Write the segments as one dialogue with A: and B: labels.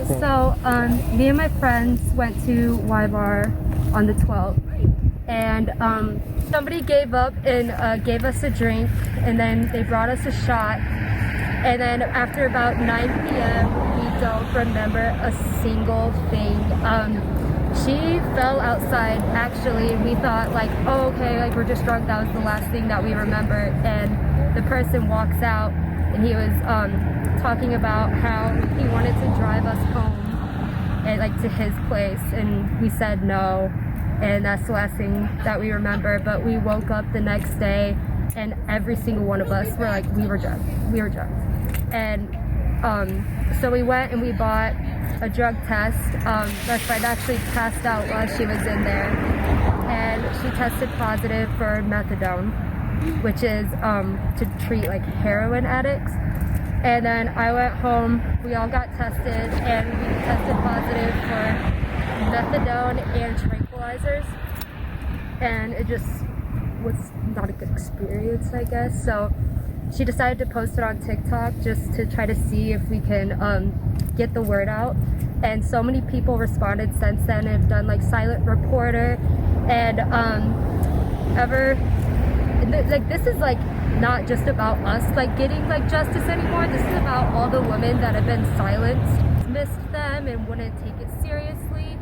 A: So, me and my friends went to Y-Bar on the 12th, and somebody gave up and gave us a drink, and then they brought us a shot, and then after about 9 p.m., we don't remember a single thing. She fell outside, actually, and we thought, like, oh, okay, like, we're just drunk, that was the last thing that we remembered, and the person walks out, and he was talking about how he wanted to drive us home and like to his place, and we said no, and that's the last thing that we remember. But we woke up the next day and every single one of us were like, we were drunk, and so we went and we bought a drug test. My friend actually passed out while she was in there, and she tested positive for methadone, which is to treat like heroin addicts. And then I went home, we all got tested, and we tested positive for methadone and tranquilizers. And it just was not a good experience, I guess. So she decided to post it on TikTok just to try to see if we can get the word out. And so many people responded since then and have done like silent reporter and this is like not just about us like getting like justice anymore. This is about all the women that have been silenced, missed them, and wouldn't take it seriously.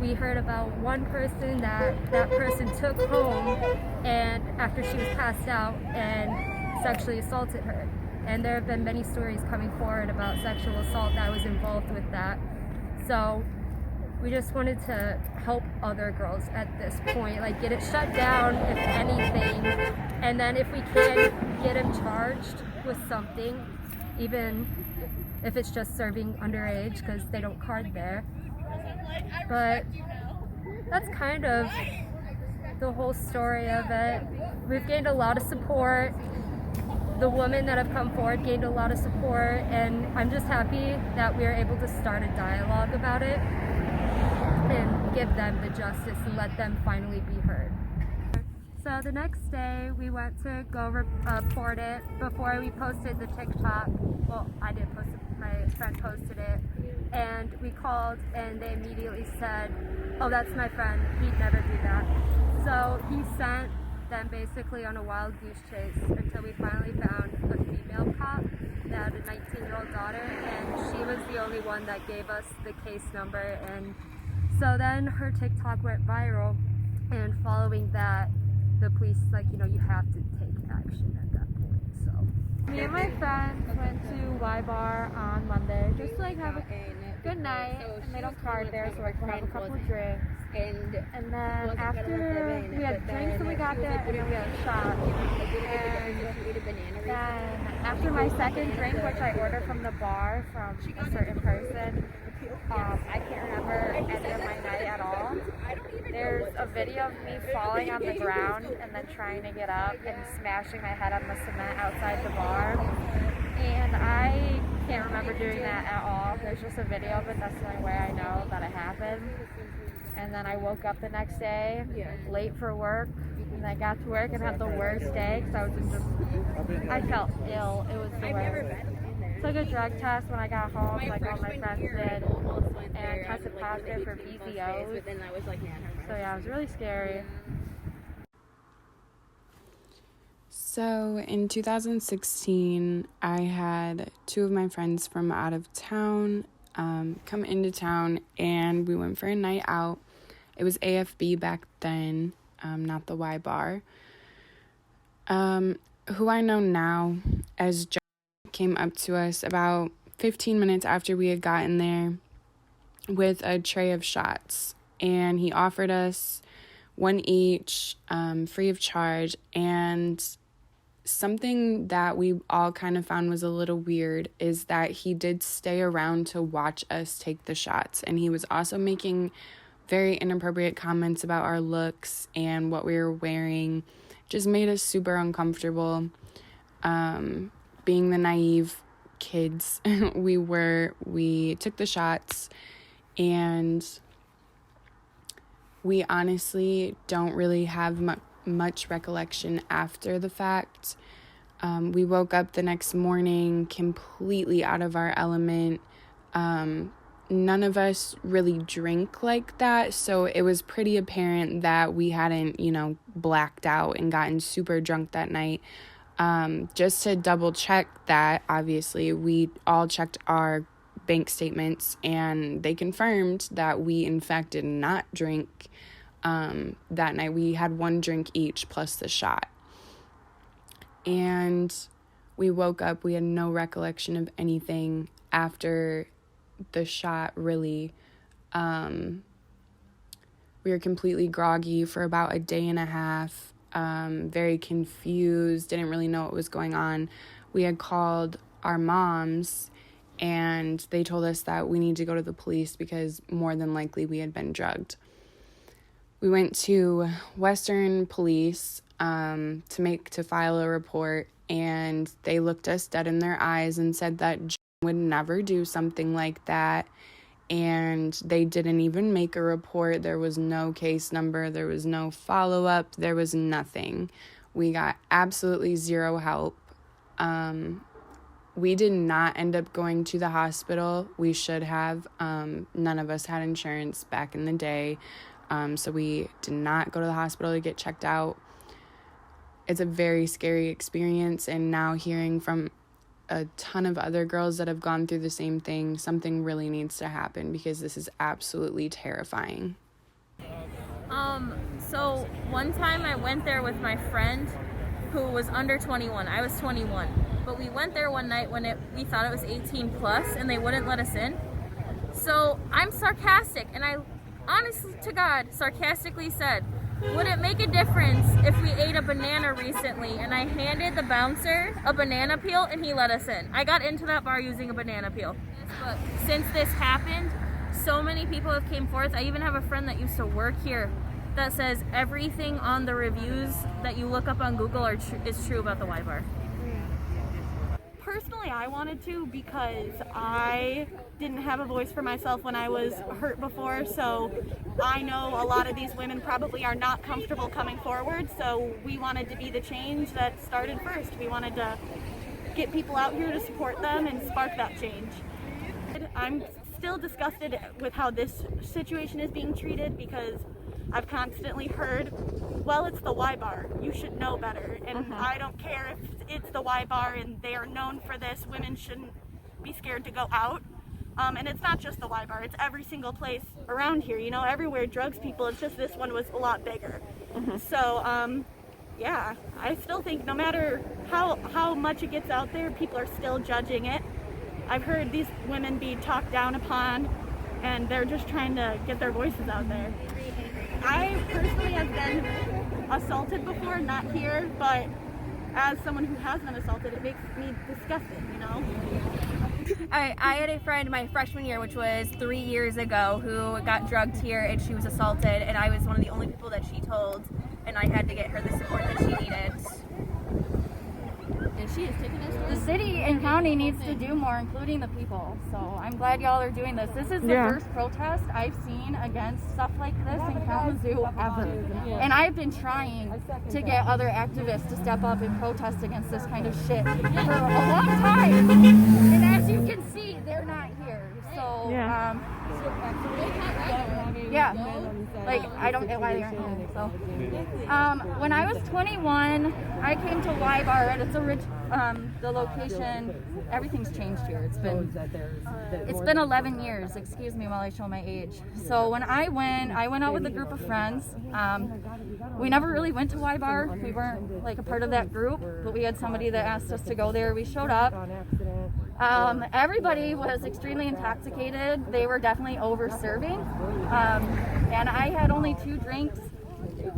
A: We heard about one person that person took home and after she was passed out and sexually assaulted her. And there have been many stories coming forward about sexual assault that was involved with that. So we just wanted to help other girls at this point, like get it shut down if anything, and then if we can get him charged with something, even if it's just serving underage because they don't card there. But that's kind of the whole story of it. We've gained a lot of support. The women that have come forward gained a lot of support, and I'm just happy that we are able to start a dialogue about it and give them the justice and let them finally be heard. So the next day we went to go report it before we posted the TikTok. Well, I didn't post it, my friend posted it, and we called and they immediately said, oh, that's my friend, he'd never do that. So he sent them basically on a wild goose chase until we finally found a female cop that had a 19-year-old daughter, and she was the only one that gave us the case number. And so then her TikTok went viral, and following that, the police like, you know, you have to take action at that point. So me and my friends went to Y-Bar on Monday just to like have a good night, and they don't card there, so like we'll have a couple of drinks. And then after we had drinks when we got there, and then we had a shot. And then after my second drink, which I ordered from the bar from a certain person, I can't remember any of my night at all. There's a video of me falling on the ground and then trying to get up and smashing my head on the cement outside the bar. And I can't remember doing that at all. There's just a video of it. That's the only way I know that it happened. And then I woke up the next day, late for work, and I got to work and had the worst day because I was I felt ill. It was the worst. Took a drug test when I got home, like all my friends did, and tested positive for BZOs. So yeah, it was really scary.
B: So in 2016, I had two of my friends from out of town come into town, and we went for a night out. It was AFB back then, not the Y Bar. Who I know now as John came up to us about 15 minutes after we had gotten there with a tray of shots, and he offered us one each, free of charge. And something that we all kind of found was a little weird is that he did stay around to watch us take the shots, and he was also making very inappropriate comments about our looks and what we were wearing. Just made us super uncomfortable. Being the naive kids we took the shots, and we honestly don't really have much recollection after the fact. We woke up the next morning completely out of our element, none of us really drink like that, so it was pretty apparent that we hadn't, blacked out and gotten super drunk that night. Just to double check that, obviously, we all checked our bank statements, and they confirmed that we, in fact, did not drink that night. We had one drink each plus the shot. And we woke up, we had no recollection of anything after the shot, really. We were completely groggy for about a day and a half, very confused, didn't really know what was going on. We had called our moms, and they told us that we need to go to the police because more than likely we had been drugged. We went to Western Police to file a report, and they looked us dead in their eyes and said that Jen would never do something like that, and they didn't even make a report. There was no case number, there was no follow-up, there was nothing. We got absolutely zero help. We did not end up going to the hospital. We should have. None of us had insurance back in the day, so we did not go to the hospital to get checked out. It's a very scary experience, and now hearing from a ton of other girls that have gone through the same thing, something really needs to happen because this is absolutely terrifying.
C: So one time I went there with my friend who was under 21. I was 21. But we went there one night when we thought it was 18 plus and they wouldn't let us in. So I'm sarcastic, and I honestly to God sarcastically said, would it make a difference if we ate a banana recently? And I handed the bouncer a banana peel and he let us in. I got into that bar using a banana peel. But since this happened, so many people have came forth. I even have a friend that used to work here that says everything on the reviews that you look up on Google is true about the Y Bar.
D: Personally, I wanted to because I didn't have a voice for myself when I was hurt before, so I know a lot of these women probably are not comfortable coming forward, so we wanted to be the change that started first. We wanted to get people out here to support them and spark that change. I'm still disgusted with how this situation is being treated because I've constantly heard, well, it's the Y Bar, you should know better, and I don't care if it's the Y Bar and they are known for this. Women shouldn't be scared to go out, and it's not just the Y Bar, it's every single place around here, everywhere drugs people. It's just this one was a lot bigger. So yeah, I still think no matter how much it gets out there, people are still judging it. I've heard these women be talked down upon, and they're just trying to get their voices out there. I personally have been assaulted before, not here, but as someone who has been assaulted, it makes me disgusted,
C: I had a friend my freshman year, which was 3 years ago, who got drugged here and she was assaulted, and I was one of the only people that she told, and I had to get her the support that she needed.
D: And she is taking this.
E: The city and county needs to do more, including the people. So I'm glad y'all are doing this. This is the first protest I've seen against stuff like this in Kalamazoo ever. And I've been trying to get other activists to step up and protest against this kind of shit for a long time. And as you can see, they're not here. So, like, I don't get why they aren't home. So, when I was 21, I came to Y Bar, and it's the location. Everything's changed here. It's been 11 years. Excuse me while I show my age. So when I went out with a group of friends. We never really went to Y Bar. We weren't like a part of that group, but we had somebody that asked us to go there. We showed up. Everybody was extremely intoxicated. They were definitely over-serving. And I had only 2 drinks.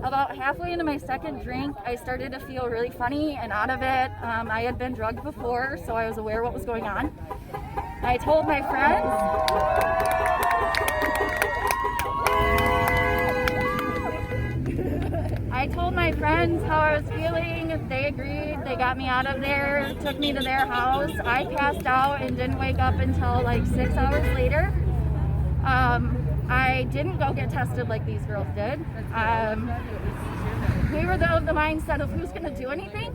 E: About halfway into my second drink, I started to feel really funny and out of it. I had been drugged before, so I was aware what was going on. I told my friends. How I was feeling. They agreed. They got me out of there, took me to their house. I passed out and didn't wake up until like 6 hours later. I didn't go get tested like these girls did. We were of the mindset of who's going to do anything?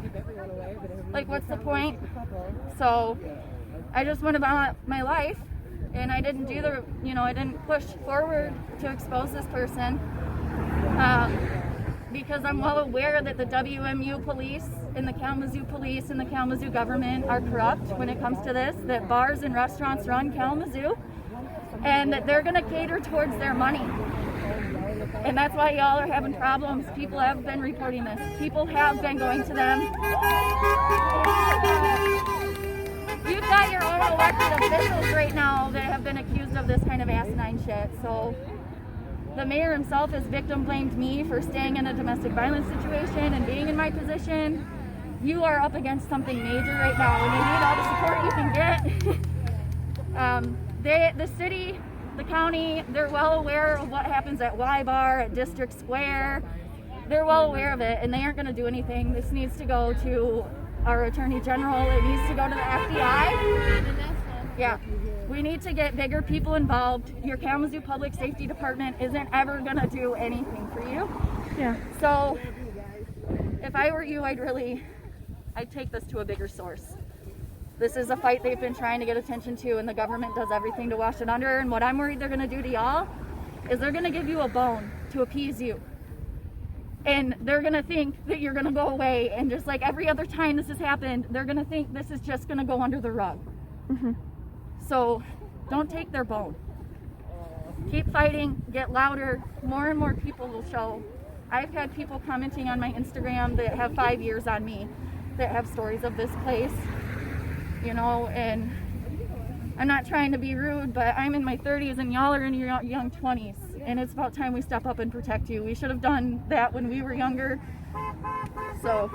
E: Like, what's the point? So I just went about my life and I didn't do the, I didn't push forward to expose this person because I'm well aware that the WMU police and the Kalamazoo police and the Kalamazoo government are corrupt when it comes to this, that bars and restaurants run Kalamazoo, and that they're going to cater towards their money. And that's why y'all are having problems. People have been reporting this. People have been going to them. You've got your own elected officials right now that have been accused of this kind of asinine shit. So the mayor himself has victim blamed me for staying in a domestic violence situation and being in my position. You are up against something major right now, and you need all the support you can get. The city, the county, they're well aware of what happens at Y-Bar, at District Square. They're well aware of it, and they aren't going to do anything. This needs to go to our Attorney General. It needs to go to the FBI. Yeah, we need to get bigger people involved. Your Kalamazoo Public Safety Department isn't ever going to do anything for you.
B: Yeah.
E: So if I were you, I'd take this to a bigger source. This is a fight they've been trying to get attention to, and the government does everything to wash it under. And what I'm worried they're going to do to y'all is they're going to give you a bone to appease you. And they're going to think that you're going to go away. And just like every other time this has happened, they're going to think this is just going to go under the rug.
B: Mm-hmm.
E: So don't take their bone. Keep fighting, get louder. More and more people will show. I've had people commenting on my Instagram that have 5 years on me, that have stories of this place. And I'm not trying to be rude, but I'm in my 30s and y'all are in your young 20s, and it's about time we step up and protect you. We should have done that when we were younger. So